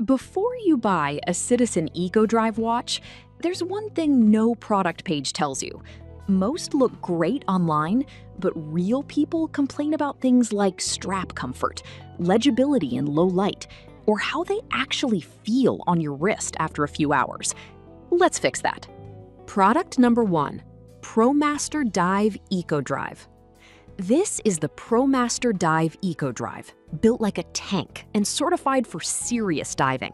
Before you buy a Citizen EcoDrive watch, there's one thing no product page tells you. Most look great online, but real people complain about things like strap comfort, legibility in low light, or how they actually feel on your wrist after a few hours. Let's fix that. Product number 1, ProMaster Dive EcoDrive. This is the ProMaster Dive EcoDrive, built like a tank and certified for serious diving.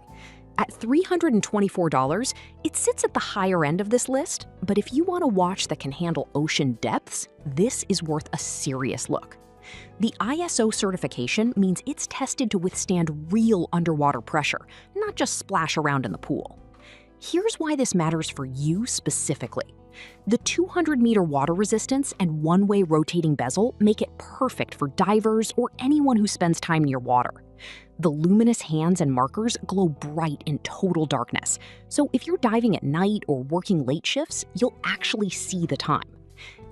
At $324, it sits at the higher end of this list, but if you want a watch that can handle ocean depths, this is worth a serious look. The ISO certification means it's tested to withstand real underwater pressure, not just splash around in the pool. Here's why this matters for you specifically. The 200-meter water resistance and one-way rotating bezel make it perfect for divers or anyone who spends time near water. The luminous hands and markers glow bright in total darkness, so if you're diving at night or working late shifts, you'll actually see the time.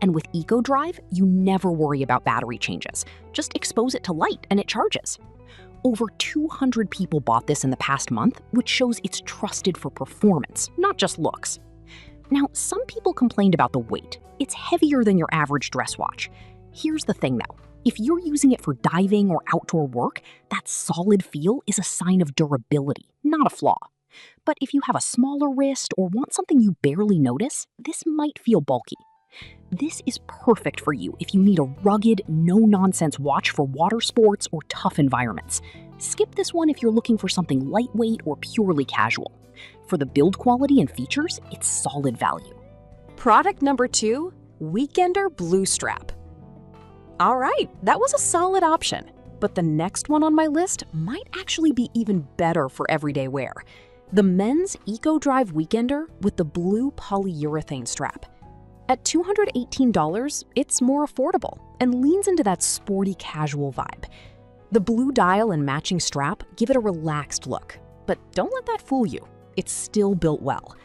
And with EcoDrive, you never worry about battery changes. Just expose it to light and it charges. Over 200 people bought this in the past month, which shows it's trusted for performance, not just looks. Now, some people complained about the weight. It's heavier than your average dress watch. Here's the thing though, if you're using it for diving or outdoor work, that solid feel is a sign of durability, not a flaw. But if you have a smaller wrist or want something you barely notice, this might feel bulky. This is perfect for you if you need a rugged, no-nonsense watch for water sports or tough environments. Skip this one if you're looking for something lightweight or purely casual. For the build quality and features, it's solid value. Product number 2, Weekender Blue Strap. All right, that was a solid option, but the next one on my list might actually be even better for everyday wear. The men's EcoDrive Weekender with the blue polyurethane strap. At $218, it's more affordable and leans into that sporty casual vibe. The blue dial and matching strap give it a relaxed look, but don't let that fool you. It's still built well.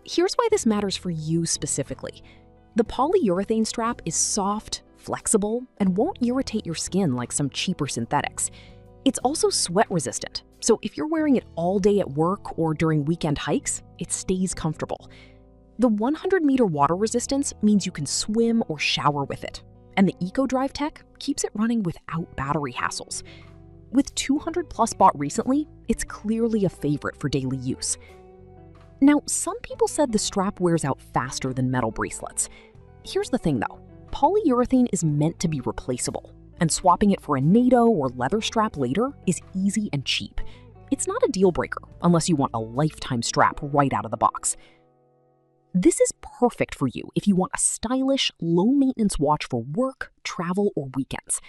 Here's why this matters for you specifically. The polyurethane strap is soft, flexible, and won't irritate your skin like some cheaper synthetics. It's also sweat resistant, so if you're wearing it all day at work or during weekend hikes, it stays comfortable. The 100-meter water resistance means you can swim or shower with it, and the EcoDrive tech keeps it running without battery hassles. With 200 plus bought recently, it's clearly a favorite for daily use. Now, some people said the strap wears out faster than metal bracelets. Here's the thing though, polyurethane is meant to be replaceable, and swapping it for a NATO or leather strap later is easy and cheap. It's not a deal breaker unless you want a lifetime strap right out of the box. This is perfect for you if you want a stylish, low-maintenance watch for work, travel, or weekends.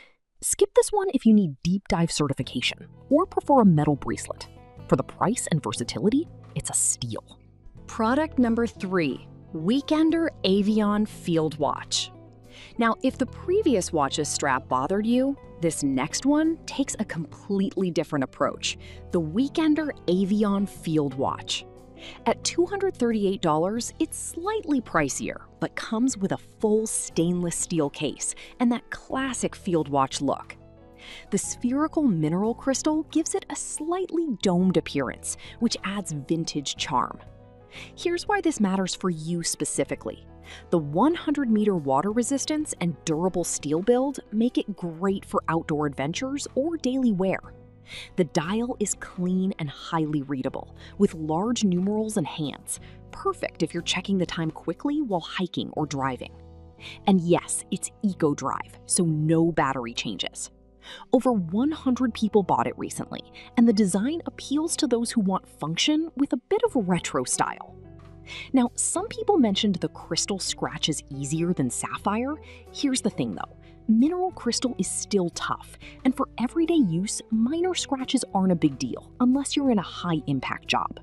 Skip this one if you need deep dive certification or prefer a metal bracelet. For the price and versatility, it's a steal. Product number 3, Weekender Avion Field Watch. Now, if the previous watch's strap bothered you, this next one takes a completely different approach. The Weekender Avion Field Watch. At $238, it's slightly pricier, but comes with a full stainless steel case and that classic field watch look. The spherical mineral crystal gives it a slightly domed appearance, which adds vintage charm. Here's why this matters for you specifically. The 100-meter water resistance and durable steel build make it great for outdoor adventures or daily wear. The dial is clean and highly readable, with large numerals and hands, perfect if you're checking the time quickly while hiking or driving. And yes, it's EcoDrive, so no battery changes. Over 100 people bought it recently, and the design appeals to those who want function with a bit of retro style. Now, some people mentioned the crystal scratches easier than sapphire. Here's the thing though. Mineral crystal is still tough, and for everyday use, minor scratches aren't a big deal unless you're in a high-impact job.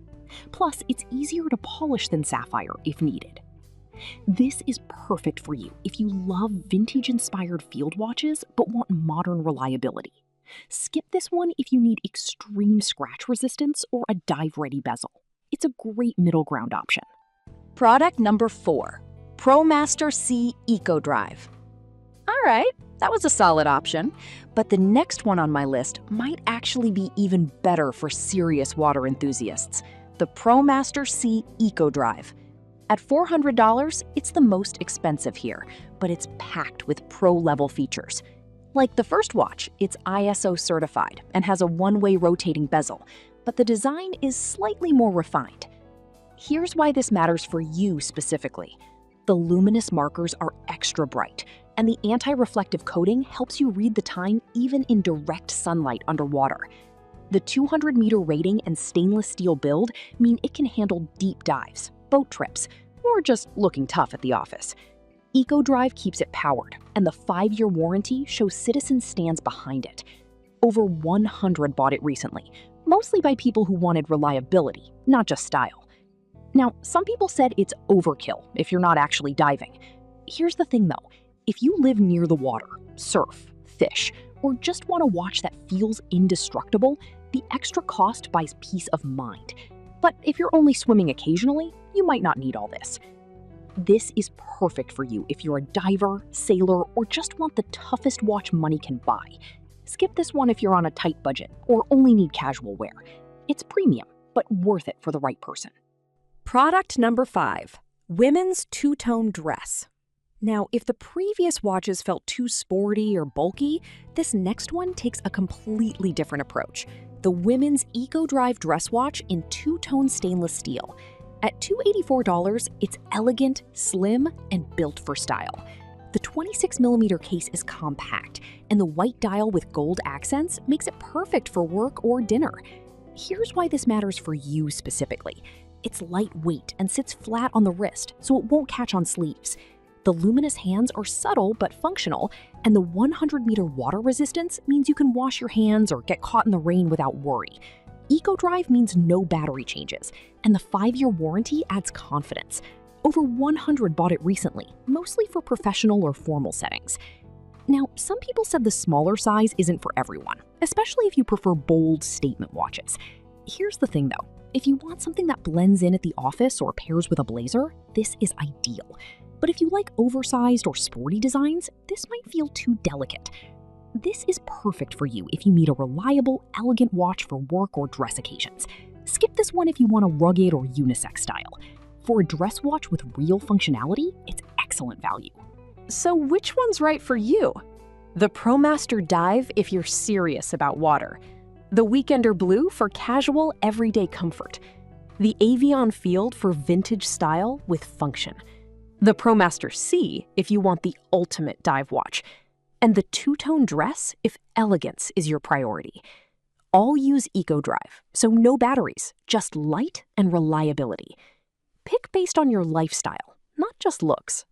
Plus, it's easier to polish than sapphire if needed. This is perfect for you if you love vintage-inspired field watches but want modern reliability. Skip this one if you need extreme scratch resistance or a dive-ready bezel. It's a great middle ground option. Product number 4, ProMaster C EcoDrive. All right, That was a solid option, but the next one on my list might actually be even better for serious water enthusiasts: the ProMaster C Eco Drive. At $400, it's the most expensive here, but it's packed with pro-level features. Like the first watch, it's ISO certified and has a one-way rotating bezel, but the design is slightly more refined. Here's why this matters for you specifically. The luminous markers are extra bright, and the anti-reflective coating helps you read the time even in direct sunlight underwater. The 200-meter rating and stainless steel build mean it can handle deep dives, boat trips, or just looking tough at the office. EcoDrive keeps it powered, and the 5-year warranty shows Citizen stands behind it. Over 100 bought it recently, mostly by people who wanted reliability, not just style. Now, some people said it's overkill if you're not actually diving. Here's the thing though, if you live near the water, surf, fish, or just want a watch that feels indestructible, the extra cost buys peace of mind. But if you're only swimming occasionally, you might not need all this. This is perfect for you if you're a diver, sailor, or just want the toughest watch money can buy. Skip this one if you're on a tight budget or only need casual wear. It's premium, but worth it for the right person. Product number 5, women's two-tone dress. Now, if the previous watches felt too sporty or bulky, this next one takes a completely different approach. The women's EcoDrive dress watch in two-tone stainless steel. At $284, it's elegant, slim, and built for style. The 26mm case is compact, and the white dial with gold accents makes it perfect for work or dinner. Here's why this matters for you specifically. It's lightweight and sits flat on the wrist, so it won't catch on sleeves. The luminous hands are subtle but functional, and the 100-meter water resistance means you can wash your hands or get caught in the rain without worry. EcoDrive means no battery changes, and the 5-year warranty adds confidence. Over 100 bought it recently, mostly for professional or formal settings. Now, some people said the smaller size isn't for everyone, especially if you prefer bold statement watches. Here's the thing though, if you want something that blends in at the office or pairs with a blazer, this is ideal. But if you like oversized or sporty designs, this might feel too delicate. This is perfect for you if you need a reliable, elegant watch for work or dress occasions. Skip this one if you want a rugged or unisex style. For a dress watch with real functionality, it's excellent value. So which one's right for you? The ProMaster Dive if you're serious about water. The Weekender Blue for casual, everyday comfort. The Avion Field for vintage style with function. The ProMaster C if you want the ultimate dive watch. And the two-tone dress if elegance is your priority. All use EcoDrive, so no batteries, just light and reliability. Pick based on your lifestyle, not just looks.